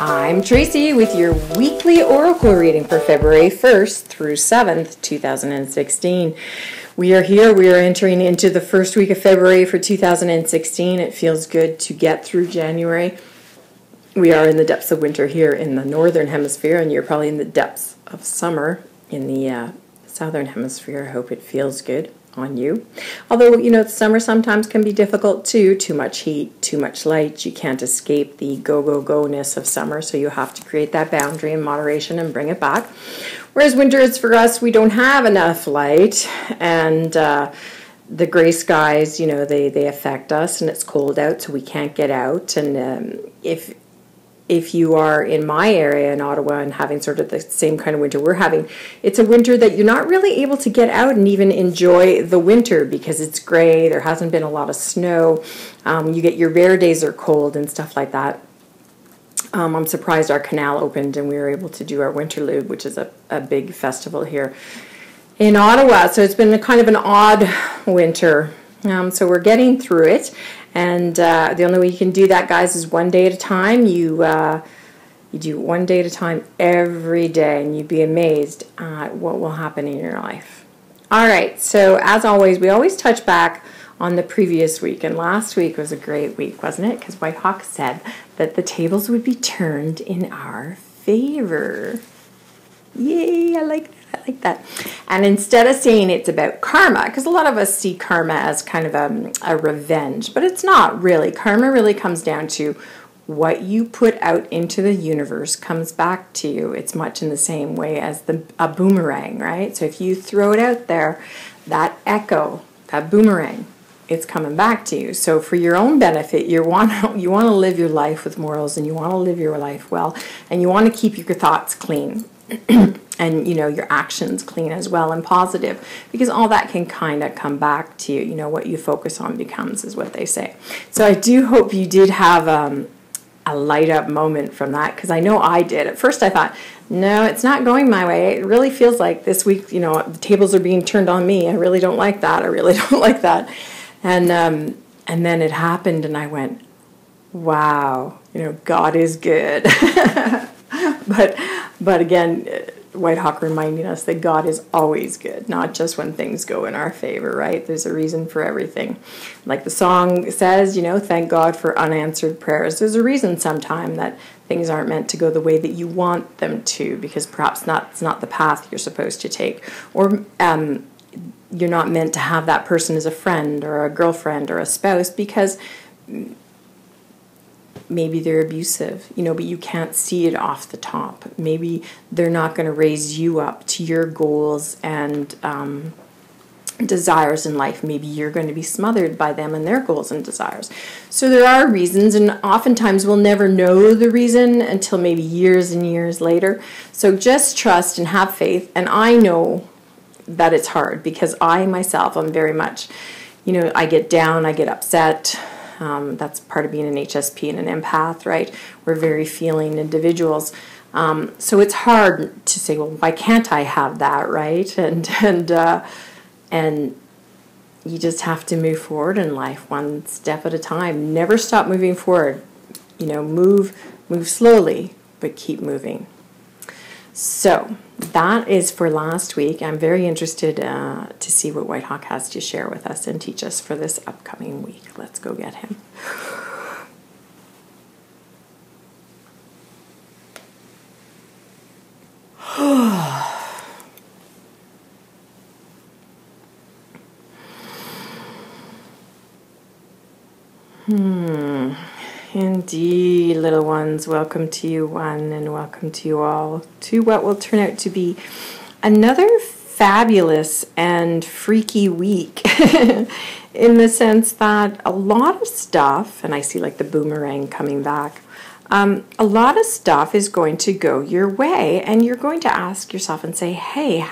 I'm Tracy with your weekly oracle reading for February 1st through 7th, 2016. We are here. We are entering into the first week of February for 2016. It feels good to get through January. We are in the depths of winter here in the Northern Hemisphere, and you're probably in the depths of summer in the Southern Hemisphere. I hope it feels good on you. Although, summer sometimes can be difficult too. Too much heat, too much light. You can't escape the go-go-go-ness of summer, so you have to create that boundary and moderation and bring it back. Whereas winter is for us, we don't have enough light, and the gray skies, they affect us, and it's cold out, so we can't get out. And if you are in my area in Ottawa and having sort of the same kind of winter we're having, it's a winter that you're not really able to get out and even enjoy the winter because it's gray, there hasn't been a lot of snow, you get your rare days are cold and stuff like that. I'm surprised our canal opened and we were able to do our Winterlude, which is a big festival here in Ottawa. So it's been kind of an odd winter. So we're getting through it. And the only way you can do that, guys, is one day at a time. You do one day at a time every day, and you'd be amazed at what will happen in your life. All right, so as always, we always touch back on the previous week, and last week was a great week, wasn't it? Because Whitehawk said that the tables would be turned in our favor. Yay, I like that. I like that. And instead of saying it's about karma, because a lot of us see karma as kind of a revenge, but it's not really. Karma really comes down to what you put out into the universe comes back to you. It's much in the same way as a boomerang, right? So if you throw it out there, that echo, that boomerang, it's coming back to you. So for your own benefit, you want to live your life with morals, and you want to live your life well, and you want to keep your thoughts clean. And your actions clean as well and positive, because all that can kind of come back to you. What you focus on becomes, is what they say. So I do hope you did have a light up moment from that, because I know I did. At first I thought, no, it's not going my way. It really feels like this week, the tables are being turned on me. I really don't like that. I really don't like that. And then it happened, and I went, wow, God is good. But again, Whitehawk reminding us that God is always good, not just when things go in our favor, right? There's a reason for everything. Like the song says, thank God for unanswered prayers. There's a reason sometime that things aren't meant to go the way that you want them to, because perhaps it's not the path you're supposed to take. Or you're not meant to have that person as a friend or a girlfriend or a spouse because maybe they're abusive, but you can't see it off the top. Maybe they're not going to raise you up to your goals and desires in life. Maybe you're going to be smothered by them and their goals and desires. So there are reasons, and oftentimes we'll never know the reason until maybe years and years later. So just trust and have faith. And I know that it's hard, because I myself, I'm very much, I get down, I get upset. That's part of being an HSP and an empath, right? We're very feeling individuals. So it's hard to say, well, why can't I have that, right? And you just have to move forward in life one step at a time. Never stop moving forward. Move slowly, but keep moving. So that is for last week. I'm very interested to see what Whitehawk has to share with us and teach us for this upcoming week. Let's go get him. Indeed, little ones, welcome to you one, and welcome to you all to what will turn out to be another fabulous and freaky week in the sense that a lot of stuff, and I see like the boomerang coming back, a lot of stuff is going to go your way, and you're going to ask yourself and say, hey,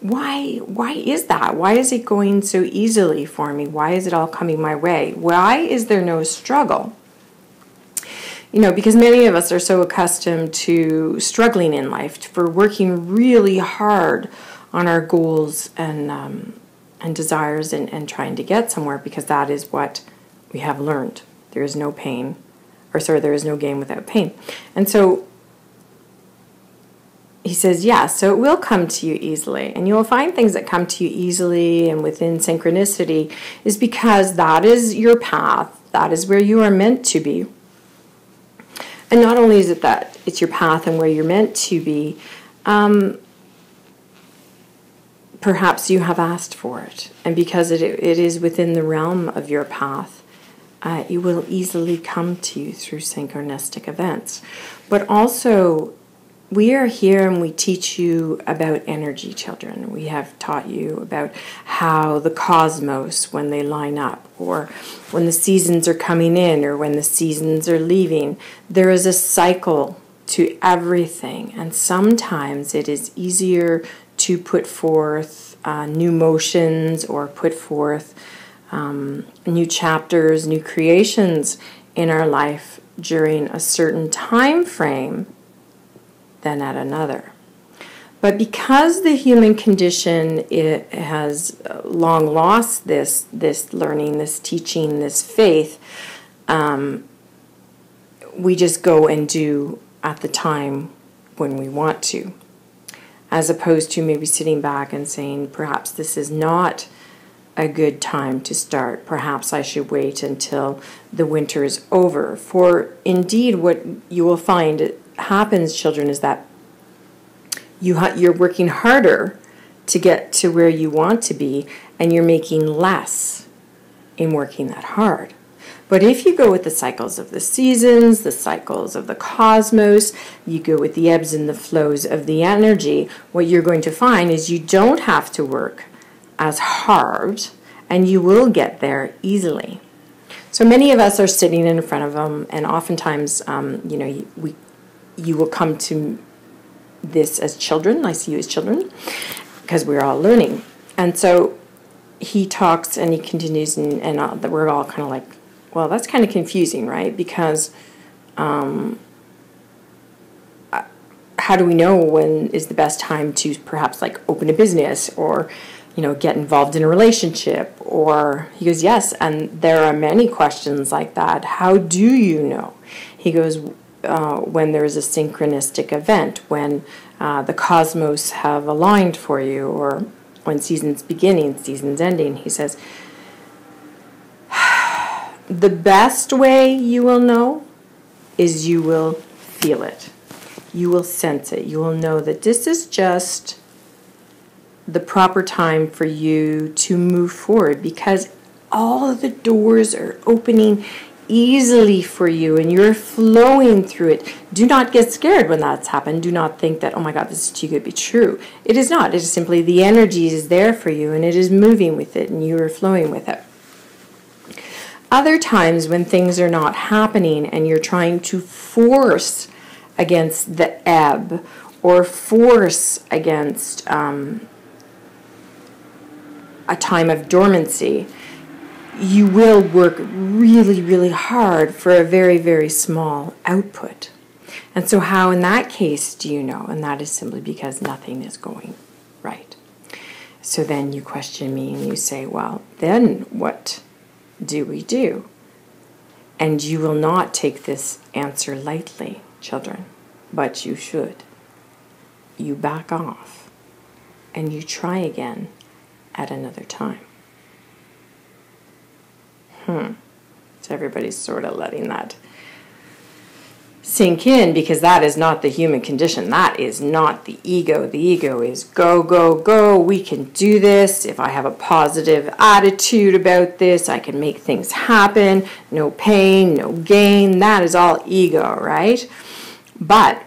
why is that? Why is it going so easily for me? Why is it all coming my way? Why is there no struggle? Because many of us are so accustomed to struggling in life, for working really hard on our goals and desires and trying to get somewhere, because that is what we have learned. There is no pain or sorry, there is no gain without pain. And so he says, yes, so it will come to you easily. And you will find things that come to you easily and within synchronicity is because that is your path. That is where you are meant to be. And not only is it that it's your path and where you're meant to be, perhaps you have asked for it. And because it is within the realm of your path, it will easily come to you through synchronistic events. But also, we are here and we teach you about energy, children. We have taught you about how the cosmos, when they line up, or when the seasons are coming in, or when the seasons are leaving, there is a cycle to everything. And sometimes it is easier to put forth new motions or put forth new chapters, new creations in our life during a certain time frame than at another. But because the human condition, it has long lost this learning, this teaching, this faith, we just go and do at the time when we want to, as opposed to maybe sitting back and saying, perhaps this is not a good time to start. Perhaps I should wait until the winter is over. For indeed, what you will find happens, children, is that you're working harder to get to where you want to be, and you're making less in working that hard. But if you go with the cycles of the seasons, the cycles of the cosmos, you go with the ebbs and the flows of the energy, what you're going to find is you don't have to work as hard, and you will get there easily. So many of us are sitting in front of them, and oftentimes, you will come to this as children. I see you as children, because we're all learning. And so he talks and he continues, and we're all kind of like, well, that's kind of confusing, right? Because how do we know when is the best time to perhaps like open a business or, get involved in a relationship? Or he goes, yes, and there are many questions like that. How do you know? He goes, when there is a synchronistic event, when the cosmos have aligned for you, or when seasons beginning, seasons ending. He says, the best way you will know is you will feel it. You will sense it. You will know that this is just the proper time for you to move forward, because all of the doors are opening easily for you and you're flowing through it. Do not get scared when that's happened. Do not think that, oh my God, this is too good to be true. It is not. It is simply the energy is there for you and it is moving with it and you are flowing with it. Other times when things are not happening and you're trying to force against the ebb or force against a time of dormancy, you will work really, really hard for a very, very small output. And so how in that case do you know? And that is simply because nothing is going right. So then you question me and you say, well, then what do we do? And you will not take this answer lightly, children, but you should. You back off and you try again at another time. So everybody's sort of letting that sink in, because that is not the human condition. That is not the ego. The ego is go, go, go. We can do this. If I have a positive attitude about this, I can make things happen. No pain, no gain. That is all ego, right? But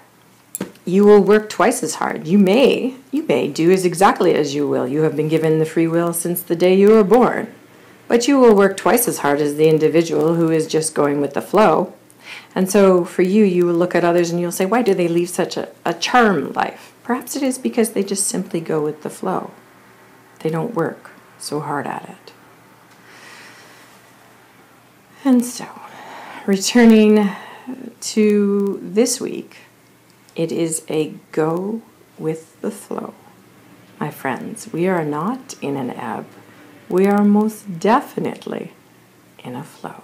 you will work twice as hard. You may do as exactly as you will. You have been given the free will since the day you were born. But you will work twice as hard as the individual who is just going with the flow. And so for you, you will look at others and you'll say, why do they lead such a charmed life? Perhaps it is because they just simply go with the flow. They don't work so hard at it. And so, returning to this week, it is a go with the flow. My friends, we are not in an ebb. We are most definitely in a flow.